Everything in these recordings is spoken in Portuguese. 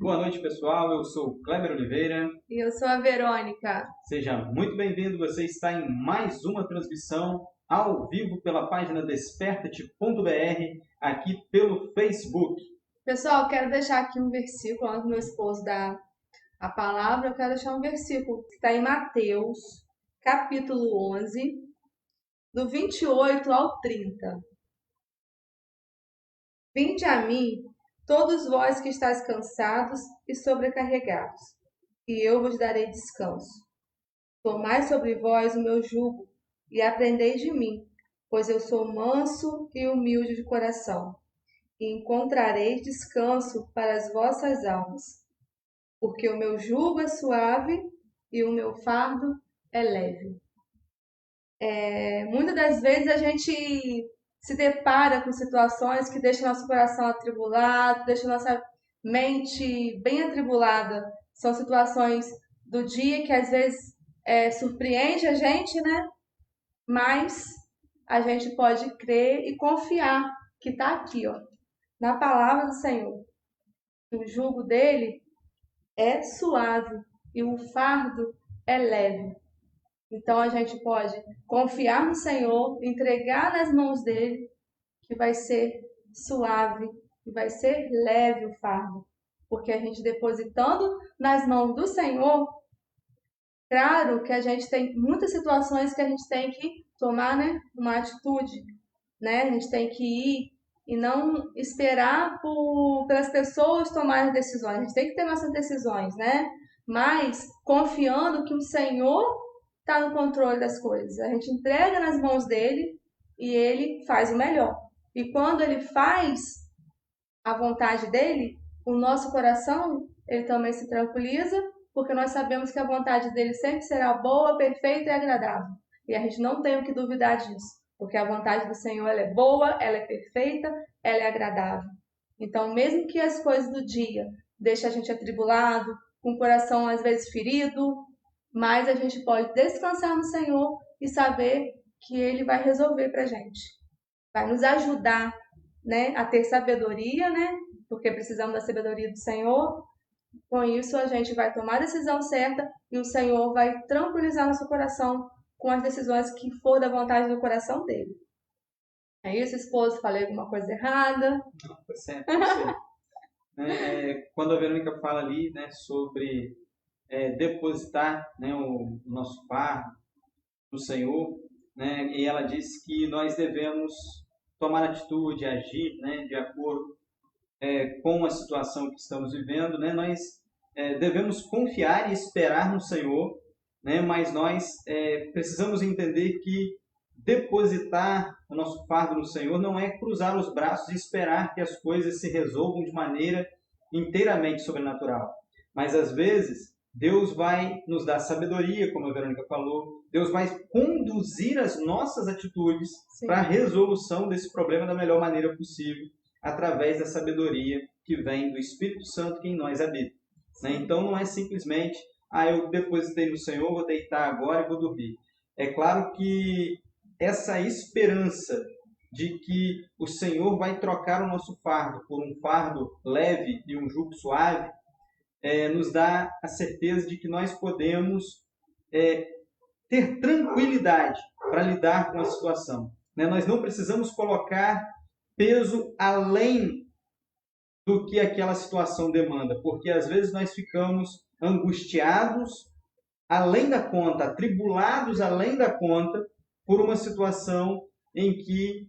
Boa noite, pessoal. Eu sou o Kleber Oliveira. E eu sou a Verônica. Seja muito bem-vindo. Você está em mais uma transmissão ao vivo pela página desperta-te.br, aqui pelo Facebook. Pessoal, quero deixar aqui um versículo, antes do meu esposo dar a palavra, eu quero deixar um versículo que está em Mateus, capítulo 11, do 28 ao 30. Vinde a mim, todos vós que estáis cansados e sobrecarregados, e eu vos darei descanso. Tomai sobre vós o meu jugo e aprendei de mim, pois eu sou manso e humilde de coração, e encontrareis descanso para as vossas almas, porque o meu jugo é suave e o meu fardo é leve. Muitas das vezes a gente se depara com situações que deixam nosso coração atribulado, deixam nossa mente bem atribulada. São situações do dia que às vezes surpreende a gente, né? Mas a gente pode crer e confiar que está aqui, ó, na palavra do Senhor. O jugo dele é suave e o fardo é leve. Então a gente pode confiar no Senhor, entregar nas mãos dele, que vai ser suave e vai ser leve o fardo. Porque a gente depositando nas mãos do Senhor, claro que a gente tem muitas situações que a gente tem que tomar, né, uma atitude, né? A gente tem que ir e não esperar pelas pessoas tomarem decisões. A gente tem que ter nossas decisões, né? Mas confiando que o Senhor está no controle das coisas. A gente entrega nas mãos dele e ele faz o melhor. E quando ele faz a vontade dele, o nosso coração, ele também se tranquiliza, porque nós sabemos que a vontade dele sempre será boa, perfeita e agradável. E a gente não tem o que duvidar disso, porque a vontade do Senhor ela é boa, ela é perfeita, ela é agradável. Então, mesmo que as coisas do dia deixem a gente atribulado, com o coração às vezes ferido, mas a gente pode descansar no Senhor e saber que ele vai resolver para a gente. Vai nos ajudar, né, a ter sabedoria, né? Porque precisamos da sabedoria do Senhor. Com isso, a gente vai tomar a decisão certa e o Senhor vai tranquilizar nosso coração com as decisões que for da vontade do coração dele. É isso, esposo? Falei alguma coisa errada? Não, foi certo, você. Quando a Verônica fala ali, né, sobre depositar, né, o nosso fardo no Senhor, né, e ela diz que nós devemos tomar atitude, agir, né, de acordo com a situação que estamos vivendo, né, nós devemos confiar e esperar no Senhor, né, mas nós precisamos entender que depositar o nosso fardo no Senhor não é cruzar os braços e esperar que as coisas se resolvam de maneira inteiramente sobrenatural. Mas às vezes Deus vai nos dar sabedoria, como a Verônica falou, Deus vai conduzir as nossas atitudes para a resolução desse problema da melhor maneira possível, através da sabedoria que vem do Espírito Santo que em nós habita. Né? Então não é simplesmente, eu depositei no Senhor, vou deitar agora e vou dormir. É claro que essa esperança de que o Senhor vai trocar o nosso fardo por um fardo leve e um jugo suave, nos dá a certeza de que nós podemos ter tranquilidade para lidar com a situação. Né? Nós não precisamos colocar peso além do que aquela situação demanda, porque às vezes nós ficamos angustiados além da conta, atribulados além da conta, por uma situação em que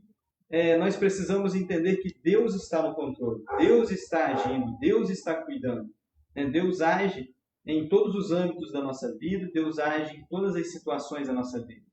nós precisamos entender que Deus está no controle, Deus está agindo, Deus está cuidando. Né? Deus age em todos os âmbitos da nossa vida, Deus age em todas as situações da nossa vida.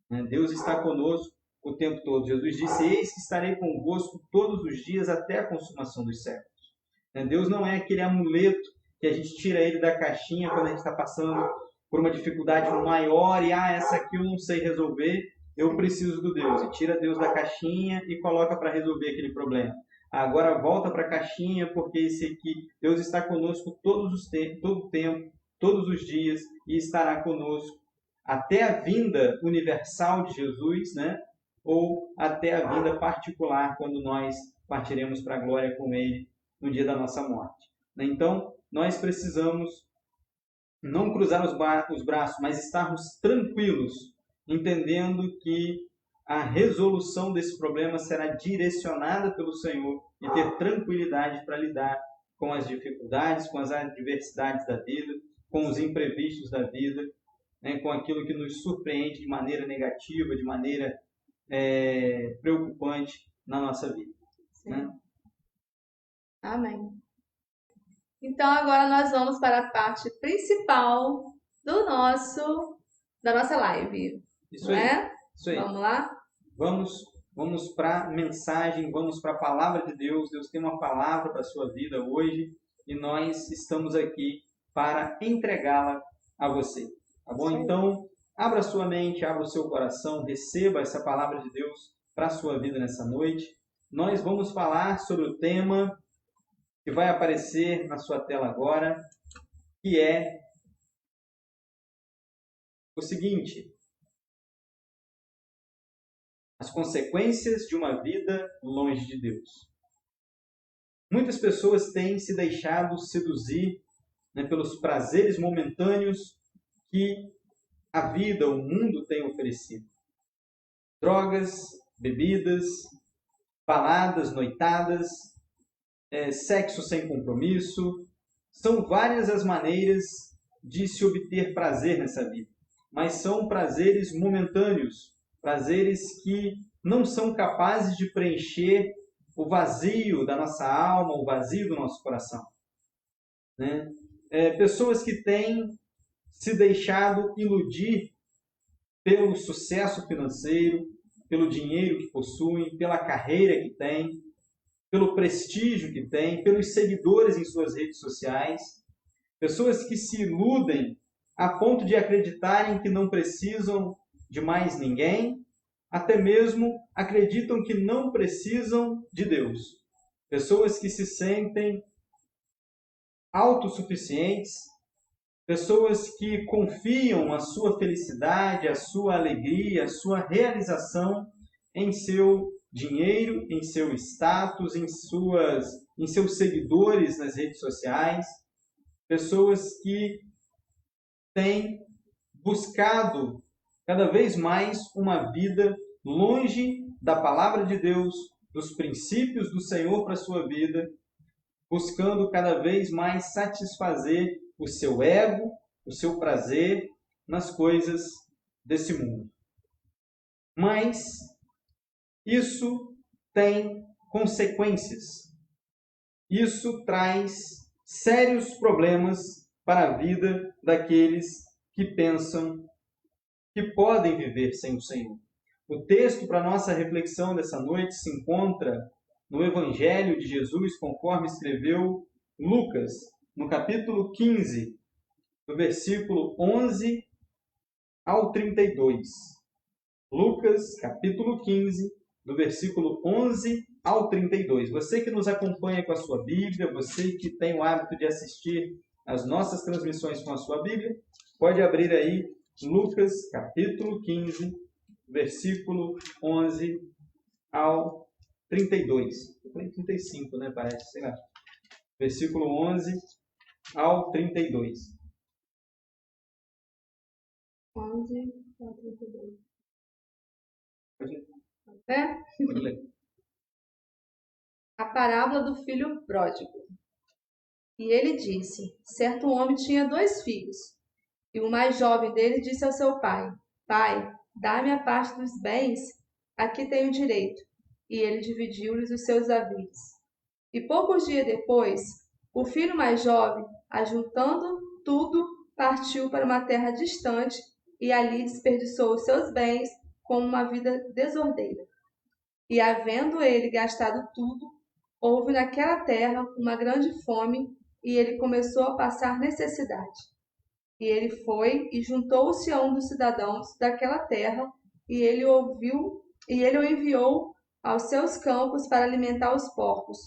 Né? Deus está conosco o tempo todo. Jesus disse, eis que estarei convosco todos os dias até a consumação dos séculos. Né? Deus não é aquele amuleto que a gente tira ele da caixinha quando a gente está passando por uma dificuldade maior e essa aqui eu não sei resolver, eu preciso do Deus. E tira Deus da caixinha e coloca para resolver aquele problema. Agora volta para a caixinha porque esse aqui, Deus está conosco todo o tempo, todos os dias e estará conosco até a vinda universal de Jesus, né? Ou até a vinda particular, quando nós partiremos para a glória com Ele no dia da nossa morte. Então, nós precisamos não cruzar os braços, mas estarmos tranquilos, entendendo que a resolução desse problema será direcionada pelo Senhor e ter tranquilidade para lidar com as dificuldades, com as adversidades da vida, com os imprevistos da vida, né, com aquilo que nos surpreende de maneira negativa, de maneira preocupante na nossa vida. Né? Amém. Então agora nós vamos para a parte principal da nossa live. Isso aí. Isso aí. Vamos lá? Vamos para a mensagem, vamos para a palavra de Deus. Deus tem uma palavra para a sua vida hoje e nós estamos aqui para entregá-la a você. Tá bom? Sim. Então, abra sua mente, abra o seu coração, receba essa palavra de Deus para a sua vida nessa noite. Nós vamos falar sobre o tema que vai aparecer na sua tela agora, que é o seguinte: as consequências de uma vida longe de Deus. Muitas pessoas têm se deixado seduzir, né, pelos prazeres momentâneos que a vida, o mundo tem oferecido. Drogas, bebidas, baladas, noitadas, sexo sem compromisso. São várias as maneiras de se obter prazer nessa vida. Mas são prazeres momentâneos, prazeres que não são capazes de preencher o vazio da nossa alma, o vazio do nosso coração. Né? Pessoas que têm se deixado iludir pelo sucesso financeiro, pelo dinheiro que possuem, pela carreira que têm, pelo prestígio que têm, pelos seguidores em suas redes sociais. Pessoas que se iludem a ponto de acreditarem que não precisam de mais ninguém, até mesmo acreditam que não precisam de Deus. Pessoas que se sentem autossuficientes, pessoas que confiam a sua felicidade, a sua alegria, a sua realização em seu dinheiro, em seu status, em seus seguidores nas redes sociais. Pessoas que têm buscado cada vez mais uma vida longe da palavra de Deus, dos princípios do Senhor para a sua vida, buscando cada vez mais satisfazer o seu ego, o seu prazer nas coisas desse mundo. Mas isso tem consequências. Isso traz sérios problemas para a vida daqueles que pensam que podem viver sem o Senhor. O texto para nossa reflexão dessa noite se encontra no Evangelho de Jesus, conforme escreveu Lucas, no capítulo 15, do versículo 11 ao 32. Lucas, capítulo 15, do versículo 11 ao 32. Você que nos acompanha com a sua Bíblia, você que tem o hábito de assistir as nossas transmissões com a sua Bíblia, pode abrir aí Lucas, capítulo 15, versículo 11 ao 32. Eu falei 35, né? Parece, sei lá. Versículo 11 ao 32. 11 ao 32. Pode ler. Pode ler. A parábola do filho pródigo. E ele disse: certo homem tinha 2 filhos. E o mais jovem dele disse ao seu pai: Pai, dá-me a parte dos bens, aqui tenho direito. E ele dividiu-lhes os seus haveres. E poucos dias depois, o filho mais jovem, ajuntando tudo, partiu para uma terra distante e ali desperdiçou os seus bens com uma vida desordeira. E havendo ele gastado tudo, houve naquela terra uma grande fome e ele começou a passar necessidade. E ele foi e juntou-se a um dos cidadãos daquela terra, e ele o enviou aos seus campos para alimentar os porcos.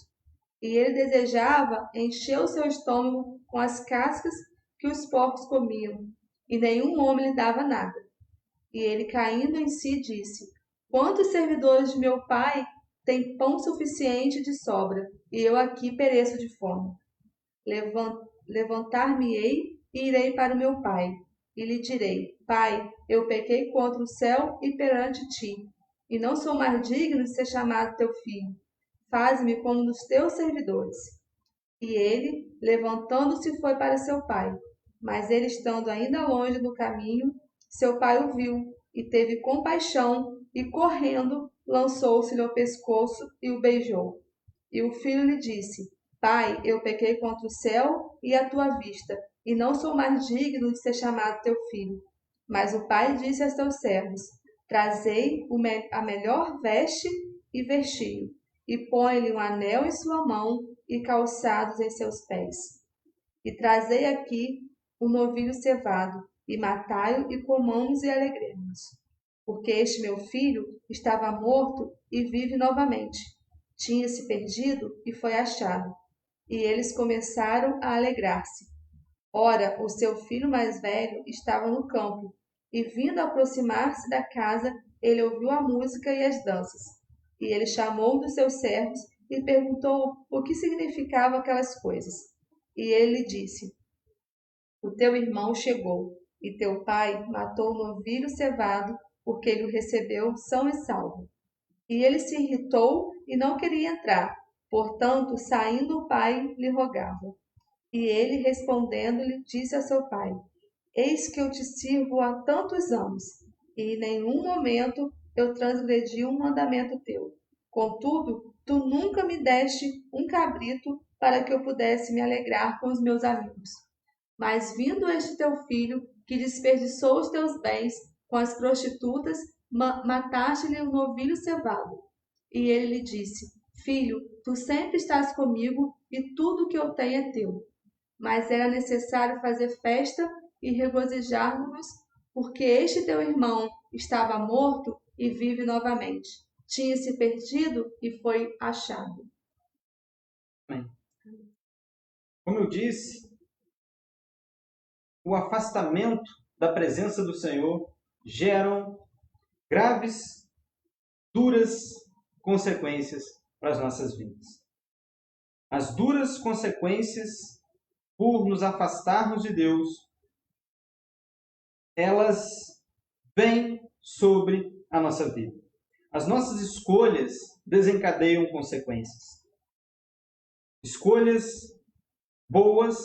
E ele desejava encher o seu estômago com as cascas que os porcos comiam, e nenhum homem lhe dava nada. E ele, caindo em si, disse: Quantos servidores de meu pai têm pão suficiente de sobra, e eu aqui pereço de fome? levantar-me-ei e irei para o meu pai, e lhe direi: Pai, eu pequei contra o céu e perante ti, e não sou mais digno de ser chamado teu filho. Faze-me como um dos teus servidores. E ele, levantando-se, foi para seu pai. Mas ele, estando ainda longe no caminho, seu pai o viu e teve compaixão, e correndo, lançou-se-lhe ao pescoço e o beijou. E o filho lhe disse: Pai, eu pequei contra o céu e a tua vista, e não sou mais digno de ser chamado teu filho. Mas o pai disse a seus servos: Trazei a melhor veste e vestiu, e põe-lhe um anel em sua mão e calçados em seus pés. E trazei aqui o novilho cevado, e matai-o, e comamos e alegremos. Porque este meu filho estava morto e vive novamente. Tinha-se perdido e foi achado. E eles começaram a alegrar-se. Ora, o seu filho mais velho estava no campo, e vindo aproximar-se da casa, ele ouviu a música e as danças. E ele chamou um dos seus servos e perguntou o que significavam aquelas coisas. E ele lhe disse: O teu irmão chegou, e teu pai matou o novilho cevado, porque ele o recebeu são e salvo. E ele se irritou e não queria entrar. Portanto, saindo o pai, lhe rogava. E ele, respondendo-lhe, disse a seu pai: Eis que eu te sirvo há tantos anos, e em nenhum momento eu transgredi um mandamento teu. Contudo, tu nunca me deste um cabrito para que eu pudesse me alegrar com os meus amigos. Mas vindo este teu filho, que desperdiçou os teus bens com as prostitutas, mataste-lhe o novilho cevado. E ele lhe disse: Filho, tu sempre estás comigo, e tudo o que eu tenho é teu. Mas era necessário fazer festa e regozijar-nos, porque este teu irmão estava morto e vive novamente. Tinha-se perdido e foi achado. Bem, como eu disse, o afastamento da presença do Senhor geram graves, duras consequências para as nossas vidas. As duras consequências por nos afastarmos de Deus, elas vêm sobre a nossa vida. As nossas escolhas desencadeiam consequências. Escolhas boas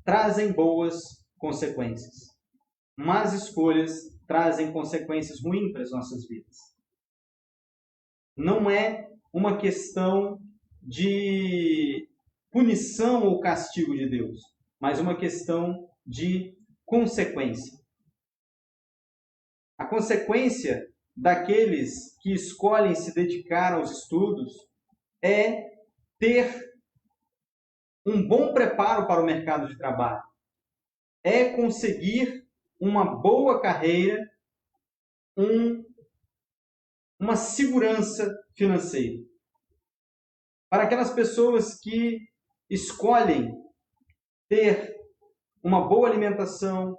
trazem boas consequências. Más escolhas trazem consequências ruins para as nossas vidas. Não é uma questão de punição ou castigo de Deus, mas uma questão de consequência. A consequência daqueles que escolhem se dedicar aos estudos é ter um bom preparo para o mercado de trabalho, é conseguir uma boa carreira, uma segurança financeira. Para aquelas pessoas que escolhem ter uma boa alimentação,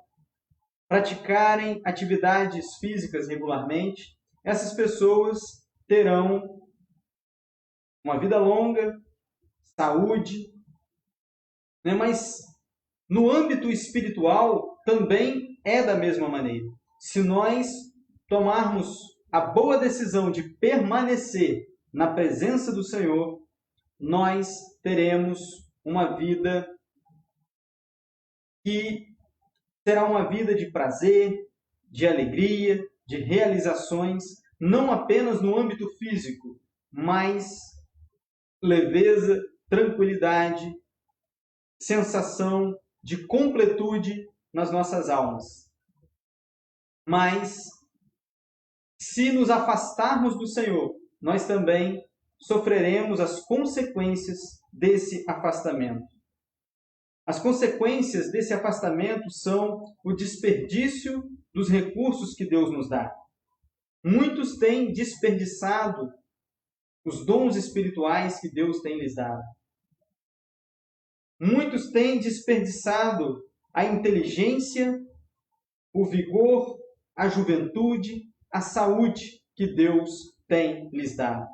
praticarem atividades físicas regularmente, essas pessoas terão uma vida longa, saúde, né? Mas no âmbito espiritual também é da mesma maneira. Se nós tomarmos a boa decisão de permanecer na presença do Senhor, nós teremos uma vida que será uma vida de prazer, de alegria, de realizações, não apenas no âmbito físico, mas leveza, tranquilidade, sensação de completude nas nossas almas. Mas, se nos afastarmos do Senhor, nós também sofreremos as consequências desse afastamento. As consequências desse afastamento são o desperdício dos recursos que Deus nos dá. Muitos têm desperdiçado os dons espirituais que Deus tem lhes dado. Muitos têm desperdiçado a inteligência, o vigor, a juventude, a saúde que Deus tem lhes dado.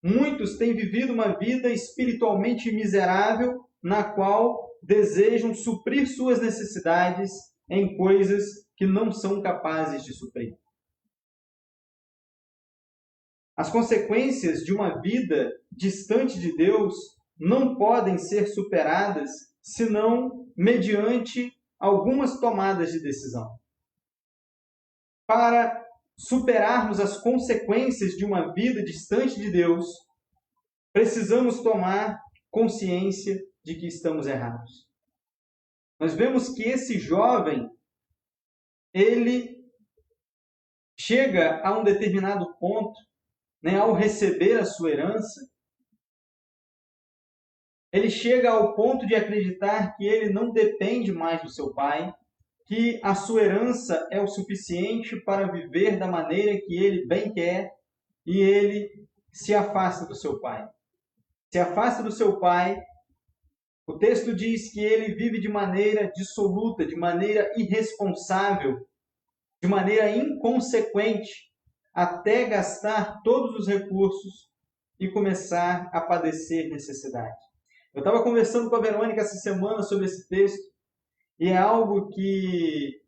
Muitos têm vivido uma vida espiritualmente miserável, na qual desejam suprir suas necessidades em coisas que não são capazes de suprir. As consequências de uma vida distante de Deus não podem ser superadas senão mediante algumas tomadas de decisão. Para superarmos as consequências de uma vida distante de Deus, precisamos tomar consciência de que estamos errados. Nós vemos que esse jovem, ele chega a um determinado ponto, ao receber a sua herança, ele chega ao ponto de acreditar que ele não depende mais do seu pai, que a sua herança é o suficiente para viver da maneira que ele bem quer, e ele se afasta do seu pai. Se afasta do seu pai. O texto diz que ele vive de maneira dissoluta, de maneira irresponsável, de maneira inconsequente, até gastar todos os recursos e começar a padecer necessidade. Eu estava conversando com a Verônica essa semana sobre esse texto, e é algo que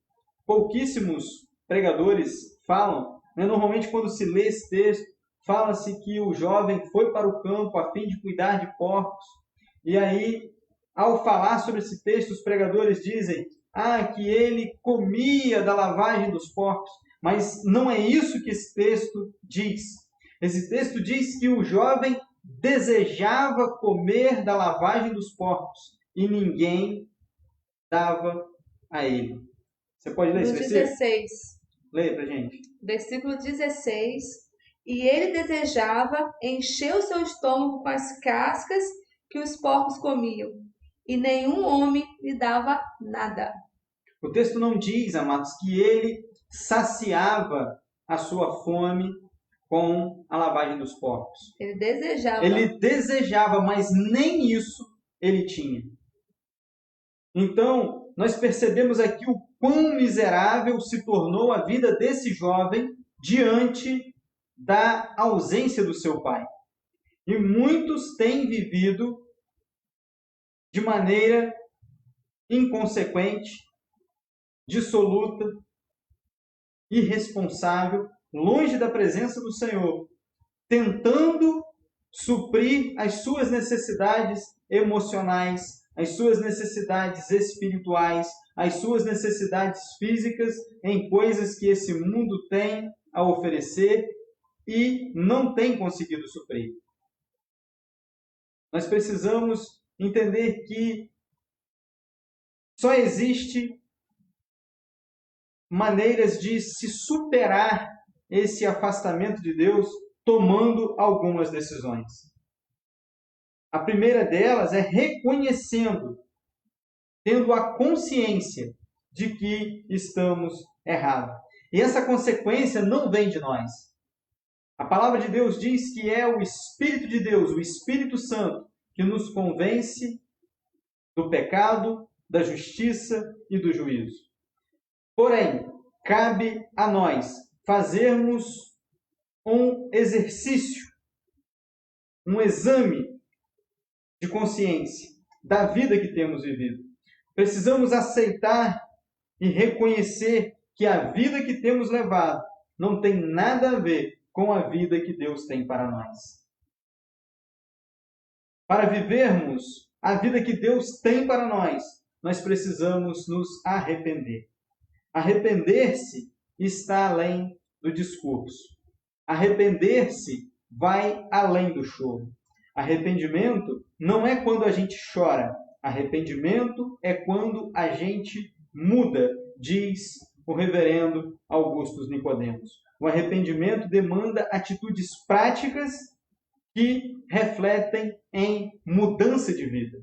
pouquíssimos pregadores falam. Normalmente, quando se lê esse texto, fala-se que o jovem foi para o campo a fim de cuidar de porcos. E aí, ao falar sobre esse texto, os pregadores dizem que ele comia da lavagem dos porcos. Mas não é isso que esse texto diz. Esse texto diz que o jovem desejava comer da lavagem dos porcos e ninguém dava a ele. Você pode ler esse versículo? 16. Leia pra gente. Versículo 16. E ele desejava encher o seu estômago com as cascas que os porcos comiam, e nenhum homem lhe dava nada. O texto não diz, amados, que ele saciava a sua fome com a lavagem dos porcos. Ele desejava. Ele desejava, mas nem isso ele tinha. Então, nós percebemos aqui o quão miserável se tornou a vida desse jovem diante da ausência do seu pai. E muitos têm vivido de maneira inconsequente, dissoluta, irresponsável, longe da presença do Senhor, tentando suprir as suas necessidades emocionais, as suas necessidades espirituais, as suas necessidades físicas em coisas que esse mundo tem a oferecer e não tem conseguido suprir. Nós precisamos entender que só existe maneiras de se superar esse afastamento de Deus tomando algumas decisões. A primeira delas é reconhecendo, tendo a consciência de que estamos errados. E essa consequência não vem de nós. A palavra de Deus diz que é o Espírito de Deus, o Espírito Santo, que nos convence do pecado, da justiça e do juízo. Porém, cabe a nós fazermos um exercício, um exame de consciência da vida que temos vivido. Precisamos aceitar e reconhecer que a vida que temos levado não tem nada a ver com a vida que Deus tem para nós. Para vivermos a vida que Deus tem para nós, nós precisamos nos arrepender. Arrepender-se está além do discurso. Arrepender-se vai além do choro. Arrependimento não é quando a gente chora. Arrependimento é quando a gente muda, diz o reverendo Augusto Nicodemos. O arrependimento demanda atitudes práticas que refletem em mudança de vida.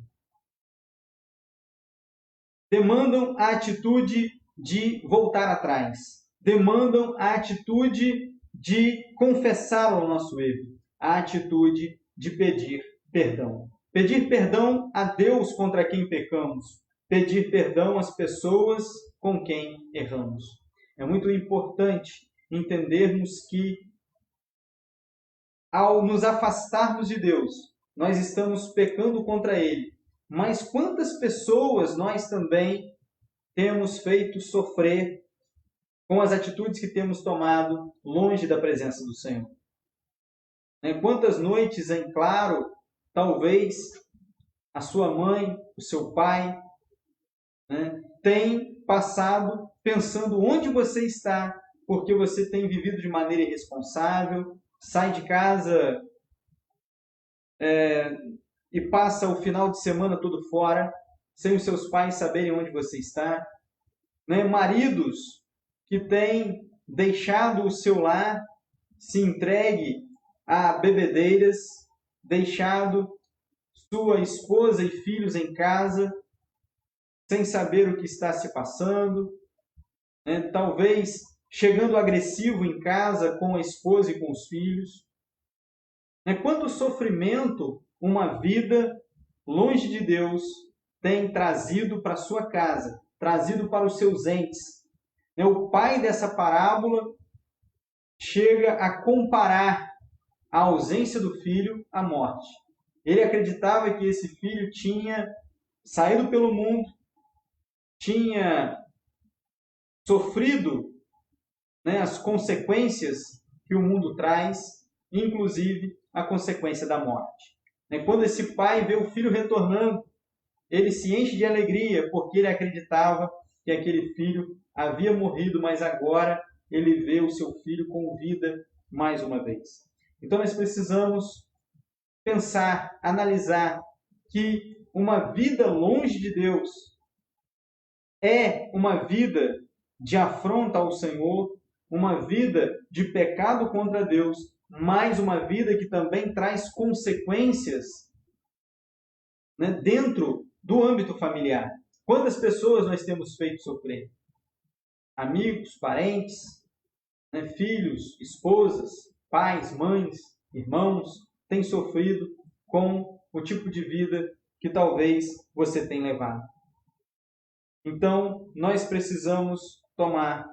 Demandam a atitude de voltar atrás. Demandam a atitude de confessar o nosso erro. A atitude de pedir perdão. Pedir perdão a Deus contra quem pecamos. Pedir perdão às pessoas com quem erramos. É muito importante entendermos que, ao nos afastarmos de Deus, nós estamos pecando contra Ele mas quantas pessoas nós também temos feito sofrer com as atitudes que temos tomado longe da presença do Senhor? Quantas noites em claro, talvez a sua mãe, o seu pai, tem passado pensando onde você está, porque você tem vivido de maneira irresponsável, sai de casa e passa o final de semana todo fora, sem os seus pais saberem onde você está. Maridos que têm deixado o seu lar, se entregue a bebedeiras, deixado sua esposa e filhos em casa, sem saber o que está se passando, talvez chegando agressivo em casa com a esposa e com os filhos. Quanto sofrimento uma vida longe de Deus tem trazido para a sua casa, trazido para os seus entes. O pai dessa parábola chega a comparar a ausência do filho à morte. Ele acreditava que esse filho tinha saído pelo mundo, tinha sofrido as consequências que o mundo traz, inclusive a consequência da morte. Quando esse pai vê o filho retornando, ele se enche de alegria, porque ele acreditava que aquele filho havia morrido, mas agora ele vê o seu filho com vida mais uma vez. Então nós precisamos pensar, analisar que uma vida longe de Deus é uma vida de afronta ao Senhor, uma vida de pecado contra Deus, mas uma vida que também traz consequências dentro do âmbito familiar. Quantas pessoas nós temos feito sofrer? Amigos, parentes, filhos, esposas, pais, mães, irmãos, têm sofrido com o tipo de vida que talvez você tenha levado. Então, nós precisamos tomar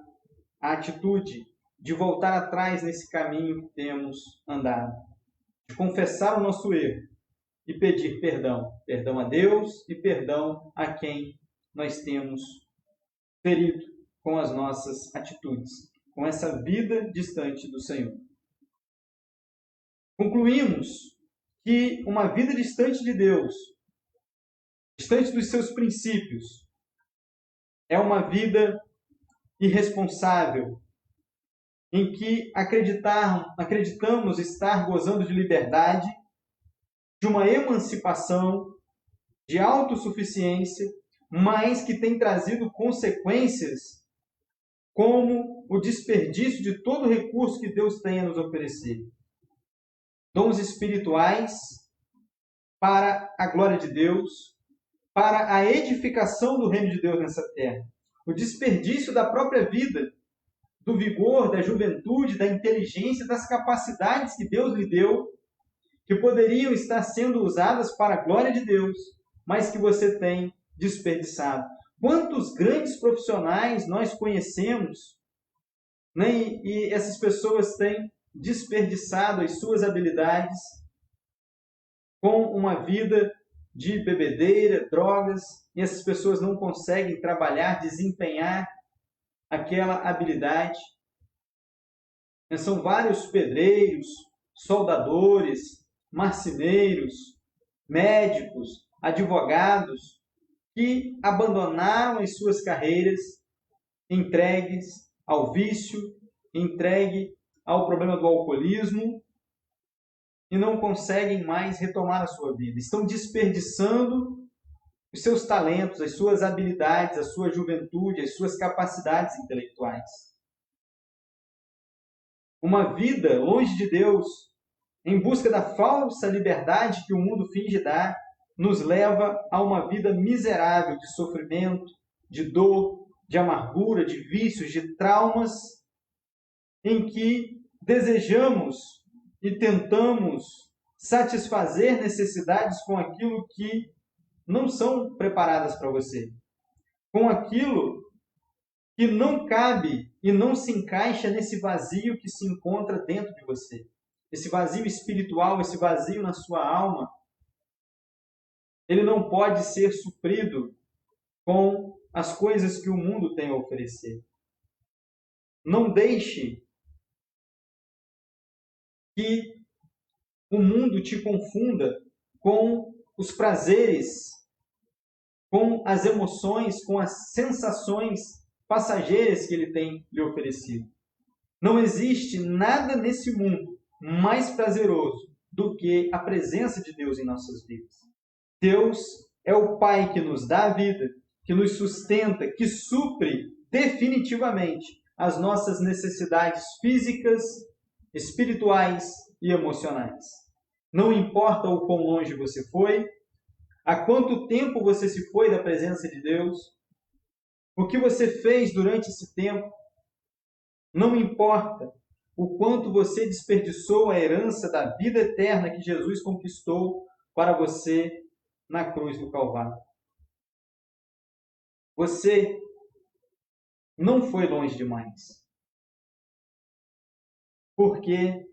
a atitude de voltar atrás nesse caminho que temos andado, de confessar o nosso erro e pedir perdão. Perdão a Deus e perdão a quem nós temos ferido com as nossas atitudes, com essa vida distante do Senhor. Concluímos que uma vida distante de Deus, distante dos seus princípios, é uma vida irresponsável, em que acreditamos estar gozando de liberdade, de uma emancipação, de autossuficiência, mas que tem trazido consequências como o desperdício de todo o recurso que Deus tem a nos oferecer. Dons espirituais para a glória de Deus, para a edificação do reino de Deus nessa terra. O desperdício da própria vida, do vigor, da juventude, da inteligência, das capacidades que Deus lhe deu, que poderiam estar sendo usadas para a glória de Deus, mas que você tem desperdiçado. Quantos grandes profissionais nós conhecemos, e essas pessoas têm desperdiçado as suas habilidades com uma vida de bebedeira, drogas, e essas pessoas não conseguem trabalhar, desempenhar aquela habilidade. São vários pedreiros, soldadores, marceneiros, médicos, advogados, que abandonaram as suas carreiras, entregues ao vício, entregue ao problema do alcoolismo, e não conseguem mais retomar a sua vida. Estão desperdiçando os seus talentos, as suas habilidades, a sua juventude, as suas capacidades intelectuais. Uma vida longe de Deus, em busca da falsa liberdade que o mundo finge dar, nos leva a uma vida miserável de sofrimento, de dor, de amargura, de vícios, de traumas, em que desejamos e tentamos satisfazer necessidades com aquilo que não são preparadas para você, com aquilo que não cabe e não se encaixa nesse vazio que se encontra dentro de você. Esse vazio espiritual, esse vazio na sua alma, Ele não pode ser suprido com as coisas que o mundo tem a oferecer. Não deixe que o mundo te confunda com os prazeres, com as emoções, com as sensações passageiras que ele tem lhe oferecido. Não existe nada nesse mundo mais prazeroso do que a presença de Deus em nossas vidas. Deus é o Pai que nos dá a vida, que nos sustenta, que supre definitivamente as nossas necessidades físicas, espirituais e emocionais. Não importa o quão longe você foi, há quanto tempo você se foi da presença de Deus, o que você fez durante esse tempo, não importa o quanto você desperdiçou a herança da vida eterna que Jesus conquistou para você na cruz do Calvário. Você não foi longe demais. Porque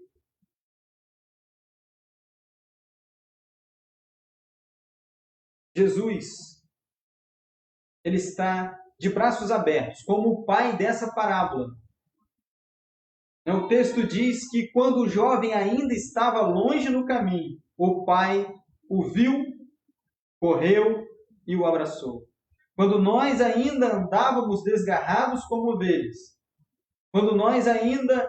Jesus, ele está de braços abertos, como o pai dessa parábola. O texto diz que quando o jovem ainda estava longe no caminho, o pai o viu, correu e o abraçou. Quando nós ainda andávamos desgarrados como ovelhas, quando nós ainda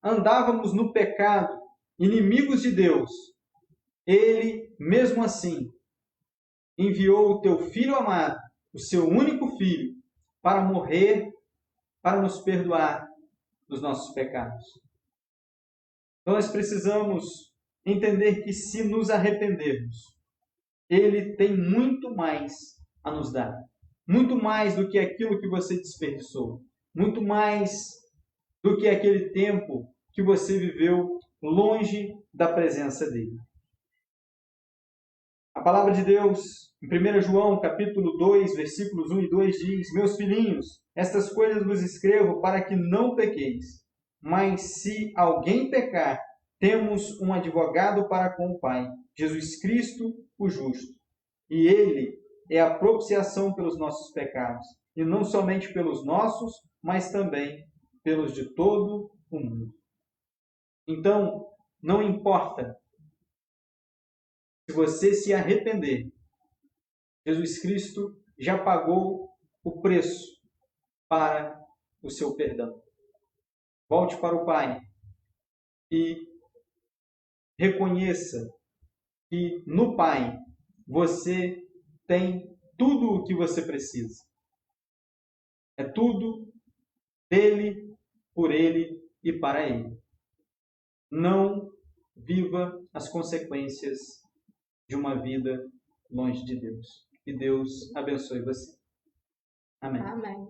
andávamos no pecado, inimigos de Deus, Ele, mesmo assim, enviou o teu Filho amado, o seu único Filho, para morrer, para nos perdoar dos nossos pecados. Então nós precisamos entender que se nos arrependermos, Ele tem muito mais a nos dar. Muito mais do que aquilo que você desperdiçou. Muito mais do que aquele tempo que você viveu longe da presença dEle. A palavra de Deus, em 1 João, capítulo 2, versículos 1 e 2, diz: Meus filhinhos, estas coisas vos escrevo para que não pequeis. Mas se alguém pecar, temos um advogado para com o Pai, Jesus Cristo, o justo. E Ele é a propiciação pelos nossos pecados, e não somente pelos nossos, mas também pelos de todo o mundo. Então, não importa se você se arrepender, Jesus Cristo já pagou o preço para o seu perdão. Volte para o Pai e reconheça que no Pai você tem tudo o que você precisa. É tudo dele, por ele e para ele. Não viva as consequências de uma vida longe de Deus. Que Deus abençoe você. Amém. Amém.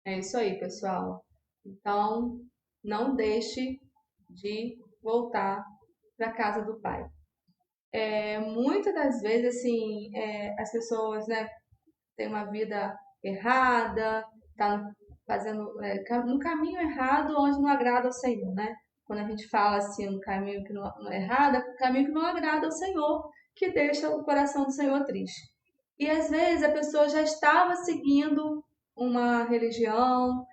É isso aí, pessoal. Então, não deixe de voltar para a casa do Pai. Muitas das vezes, assim, as pessoas, né, têm uma vida errada, tá fazendo no caminho errado, onde não agrada ao Senhor, né? Quando a gente fala assim, no caminho que não é errado, é o caminho que não agrada ao Senhor, que deixa o coração do Senhor triste. E às vezes a pessoa já estava seguindo uma religião,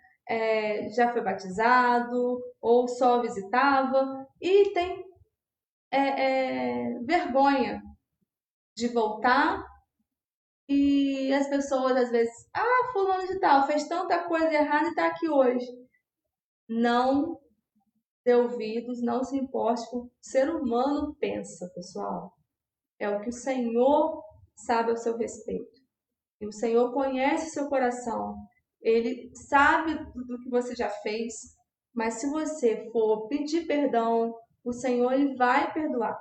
já foi batizado, ou só visitava, e tem vergonha de voltar. E as pessoas às vezes, fulano de tal fez tanta coisa errada e está aqui hoje. Não dê ouvidos, não se importe com o que o ser humano pensa, pessoal. É o que o Senhor sabe ao seu respeito. E o Senhor conhece o seu coração. Ele sabe do que você já fez. Mas se você for pedir perdão, o Senhor ele vai perdoar.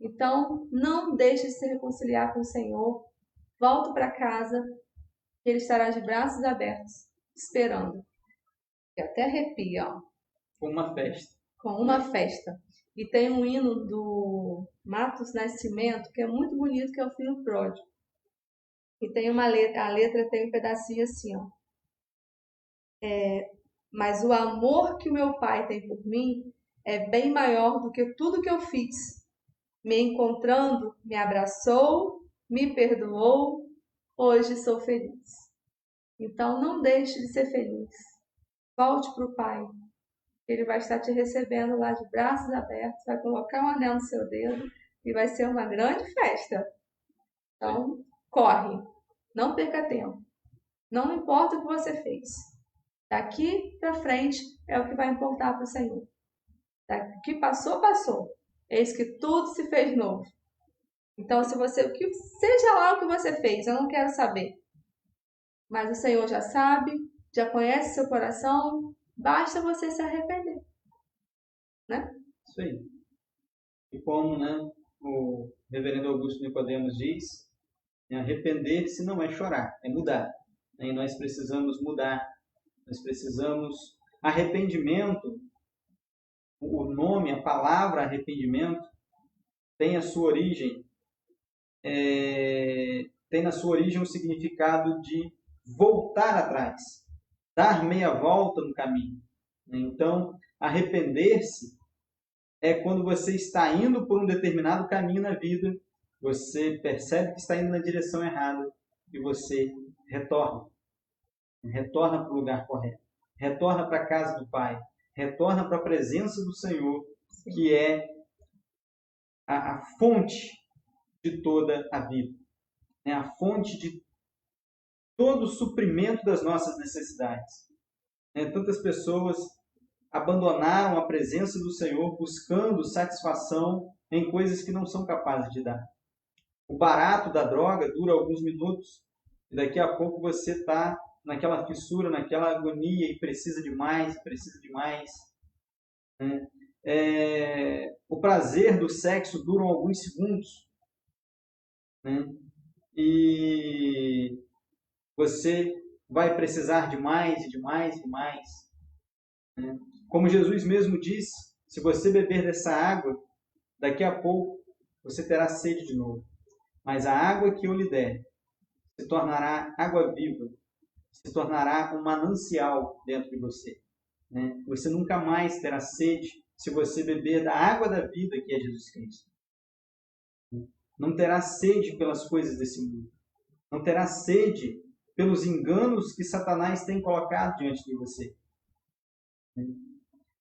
Então, não deixe de se reconciliar com o Senhor. Volte para casa, que Ele estará de braços abertos, esperando. E até arrepia, ó. Com uma festa. Com uma festa. E tem um hino do Matos Nascimento, que é muito bonito, que é o Filho Pródigo. E tem uma letra, a letra tem um pedacinho assim, ó. Mas o amor que o meu pai tem por mim é bem maior do que tudo que eu fiz. Me encontrando, me abraçou me perdoou, hoje sou feliz. Então não deixe de ser feliz. Volte para o Pai. Ele vai estar te recebendo lá de braços abertos, vai colocar um anel no seu dedo e vai ser uma grande festa. Então, corre. Não perca tempo. Não importa o que você fez. Daqui para frente é o que vai importar para o Senhor. O que passou, passou. Eis que tudo se fez novo. Então, seja lá o que você fez, eu não quero saber. Mas o Senhor já sabe, já conhece seu coração, basta você se arrepender. Né? Isso aí. E como, né, o reverendo Augusto Nicodemos diz, arrepender-se não é chorar, é mudar. E nós precisamos mudar. Nós precisamos... Arrependimento, o nome, a palavra arrependimento, tem a sua origem, tem na sua origem o significado de voltar atrás, dar meia volta no caminho. Então, arrepender-se é quando você está indo por um determinado caminho na vida, você percebe que está indo na direção errada e você retorna. Retorna para o lugar correto. Retorna para a casa do Pai. Retorna para a presença do Senhor, que é a fonte de toda a vida. É a fonte de todo o suprimento das nossas necessidades. Tantas pessoas abandonaram a presença do Senhor buscando satisfação em coisas que não são capazes de dar. O barato da droga dura alguns minutos e daqui a pouco você está naquela fissura, naquela agonia e precisa de mais, precisa de mais. O prazer do sexo dura alguns segundos. E você vai precisar de mais e de mais e de mais. Como Jesus mesmo disse, se você beber dessa água, daqui a pouco você terá sede de novo. Mas a água que eu lhe der se tornará água viva, se tornará um manancial dentro de você. Você nunca mais terá sede se você beber da água da vida que é Jesus Cristo. Não terá sede pelas coisas desse mundo. Não terá sede pelos enganos que Satanás tem colocado diante de você.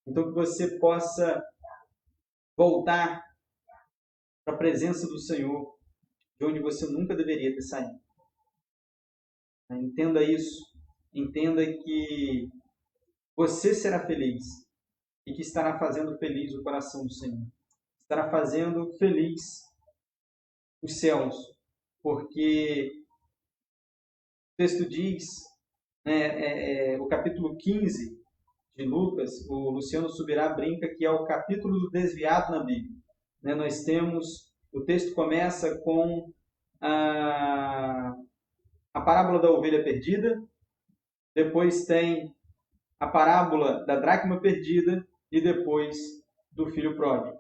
Então, que você possa voltar para a presença do Senhor, de onde você nunca deveria ter saído. Entenda isso. Entenda que você será feliz e que estará fazendo feliz o coração do Senhor. Estará fazendo feliz os céus, porque o texto diz, o capítulo 15 de Lucas, o Luciano Subirá brinca que é o capítulo do desviado na Bíblia. Nós temos, o texto começa com a parábola da ovelha perdida, depois tem a parábola da dracma perdida e depois do filho pródigo.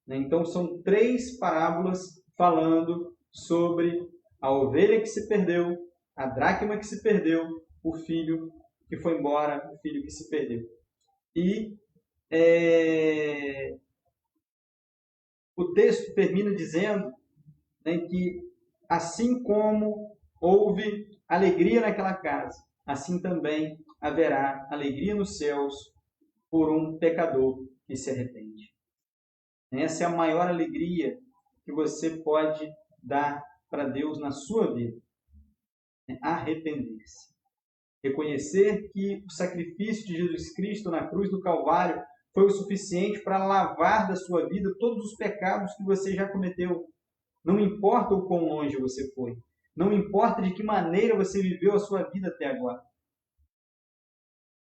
Então são 3 parábolas falando sobre a ovelha que se perdeu, a dracma que se perdeu, o filho que foi embora, o filho que se perdeu. E o texto termina dizendo que assim como houve alegria naquela casa, assim também haverá alegria nos céus por um pecador que se arrepende. Essa é a maior alegria que você pode dar para Deus na sua vida. Arrepender-se. Reconhecer que o sacrifício de Jesus Cristo na cruz do Calvário foi o suficiente para lavar da sua vida todos os pecados que você já cometeu. Não importa o quão longe você foi. Não importa de que maneira você viveu a sua vida até agora.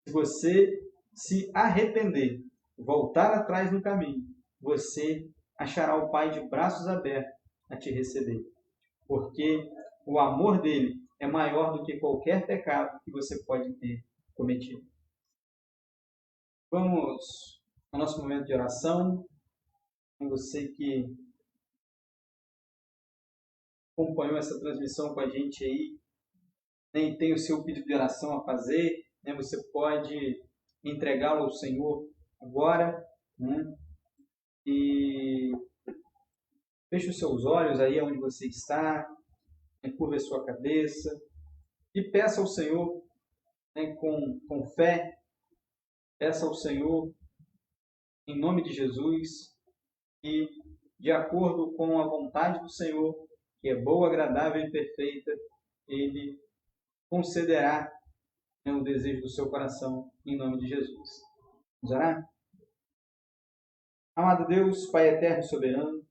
Se você se arrepender, voltar atrás no caminho, você achará o Pai de braços abertos a te receber. Porque o amor dele é maior do que qualquer pecado que você pode ter cometido. Vamos ao nosso momento de oração. Você que acompanhou essa transmissão com a gente aí, nem tem o seu pedido de oração a fazer, você pode entregá-lo ao Senhor agora, e feche os seus olhos aí onde você está, curva a sua cabeça e peça ao Senhor, né, com fé, peça ao Senhor, em nome de Jesus, e de acordo com a vontade do Senhor, que é boa, agradável e perfeita, Ele concederá, né, o desejo do seu coração, em nome de Jesus. Vamos orar? Amado Deus, Pai eterno e soberano,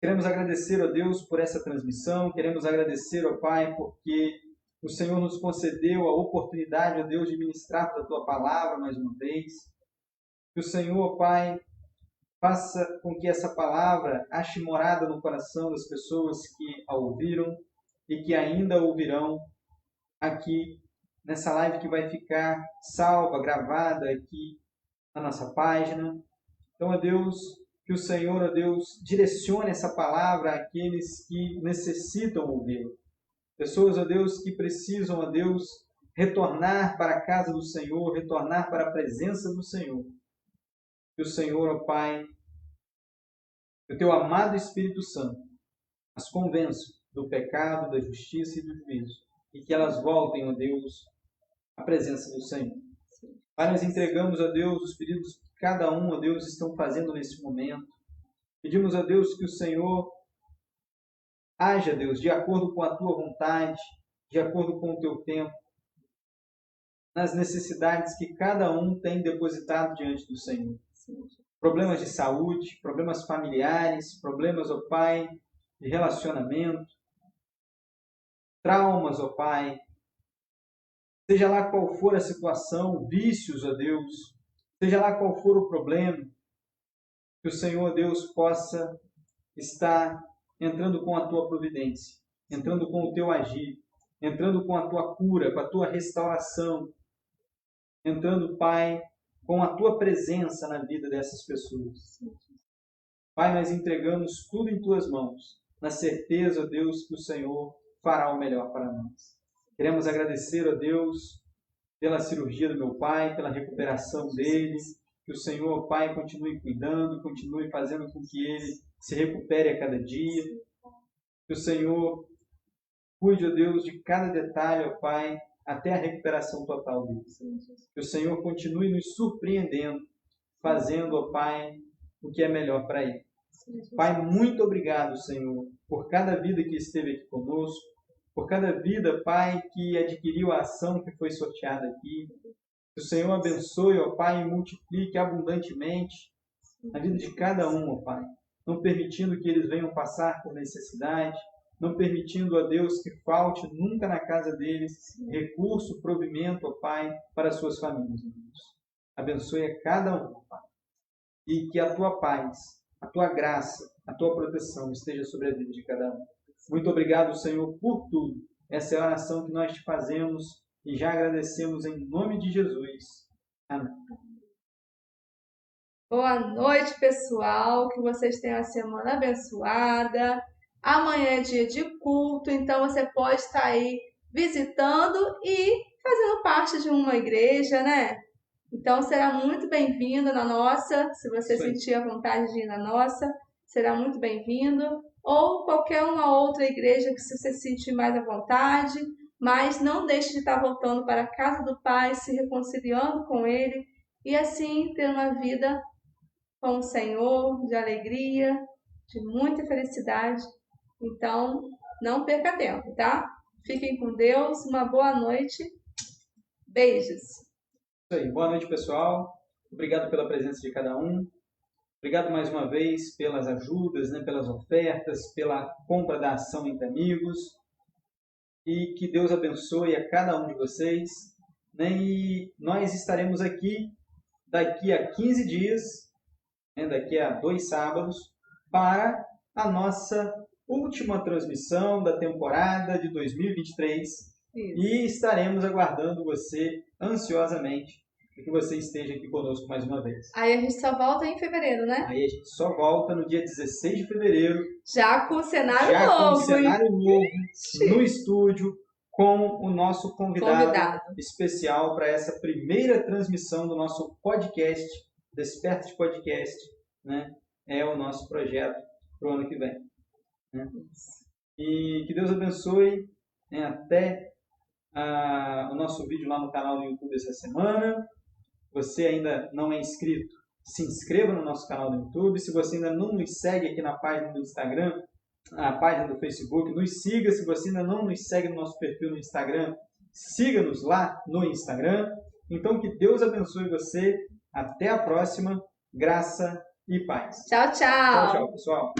queremos agradecer, ó Deus, por essa transmissão, queremos agradecer, ó Pai, porque o Senhor nos concedeu a oportunidade, ó Deus, de ministrar a Tua palavra mais uma vez. Que o Senhor, ó Pai, faça com que essa palavra ache morada no coração das pessoas que a ouviram e que ainda ouvirão aqui nessa live que vai ficar salva, gravada aqui na nossa página. Então, ó Deus, que o Senhor, ó Deus, direcione essa palavra àqueles que necessitam ouvi-la. Pessoas, ó Deus, que precisam, ó Deus, retornar para a casa do Senhor, retornar para a presença do Senhor. Que o Senhor, ó Pai, que o Teu amado Espírito Santo as convença do pecado, da justiça e do juízo. E que elas voltem, ó Deus, à presença do Senhor. Pai, nós entregamos, ó Deus, os pedidos que cada um, ó Deus, estão fazendo nesse momento. Pedimos, ó Deus, que o Senhor haja, Deus, de acordo com a Tua vontade, de acordo com o Teu tempo, nas necessidades que cada um tem depositado diante do Senhor. Problemas de saúde, problemas familiares, problemas, ó Pai, de relacionamento, traumas, ó Pai, seja lá qual for a situação, vícios, ó Deus, seja lá qual for o problema, que o Senhor, Deus, possa estar entrando com a Tua providência, entrando com o Teu agir, entrando com a Tua cura, com a Tua restauração, entrando, Pai, com a Tua presença na vida dessas pessoas. Pai, nós entregamos tudo em Tuas mãos, na certeza, ó Deus, que o Senhor fará o melhor para nós. Queremos agradecer, ó Deus, pela cirurgia do meu pai, pela recuperação dele, que o Senhor, ó Pai, continue cuidando, continue fazendo com que ele se recupere a cada dia, que o Senhor cuide, ó Deus, de cada detalhe, ó Pai, até a recuperação total dele. Que o Senhor continue nos surpreendendo, fazendo, ó Pai, o que é melhor para ele. Pai, muito obrigado, Senhor, por cada vida que esteve aqui conosco, por cada vida, Pai, que adquiriu a ação que foi sorteada aqui. Que o Senhor abençoe, ó Pai, e multiplique abundantemente a vida de cada um, ó Pai, não permitindo que eles venham passar por necessidade, não permitindo, ó Deus, que falte nunca na casa deles recurso, provimento, ó Pai, para as suas famílias. Abençoe a cada um, ó Pai, e que a Tua paz, a Tua graça, a Tua proteção esteja sobre a vida de cada um. Muito obrigado, Senhor, por tudo. Essa é a oração que nós te fazemos e já agradecemos em nome de Jesus. Amém. Boa noite, pessoal. Que vocês tenham uma semana abençoada. Amanhã é dia de culto, então você pode estar aí visitando e fazendo parte de uma igreja, né? Então será muito bem-vindo na nossa. Se você sentir a vontade de ir na nossa, será muito bem-vindo. Ou qualquer uma outra igreja que você se sentir mais à vontade. Mas não deixe de estar voltando para a casa do Pai, se reconciliando com Ele e assim ter uma vida com o Senhor, de alegria, de muita felicidade. Então, não perca tempo, tá? Fiquem com Deus, uma boa noite. Beijos. Isso aí, boa noite, pessoal. Obrigado pela presença de cada um. Obrigado mais uma vez pelas ajudas, né, pelas ofertas, pela compra da ação entre amigos. E que Deus abençoe a cada um de vocês. Né, e nós estaremos aqui daqui a 15 dias, né, daqui a 2 sábados, para a nossa última transmissão da temporada de 2023. Isso. E estaremos aguardando você ansiosamente para que você esteja aqui conosco mais uma vez. Aí a gente só volta em fevereiro, né? Aí a gente só volta no dia 16 de fevereiro. Já com o cenário novo. Já com o cenário novo, no estúdio, com o nosso convidado. Especial para essa primeira transmissão do nosso podcast, Desperta Podcast, né? É o nosso projeto para o ano que vem. Né? E que Deus abençoe, né, até o nosso vídeo lá no canal do YouTube essa semana. Se você ainda não é inscrito, se inscreva no nosso canal do YouTube. Se você ainda não nos segue aqui na página do Instagram, na página do Facebook, nos siga. Se você ainda não nos segue no nosso perfil no Instagram, siga-nos lá no Instagram. Então, que Deus abençoe você. Até a próxima. Graça e paz. Tchau, tchau. Tchau, tchau, pessoal.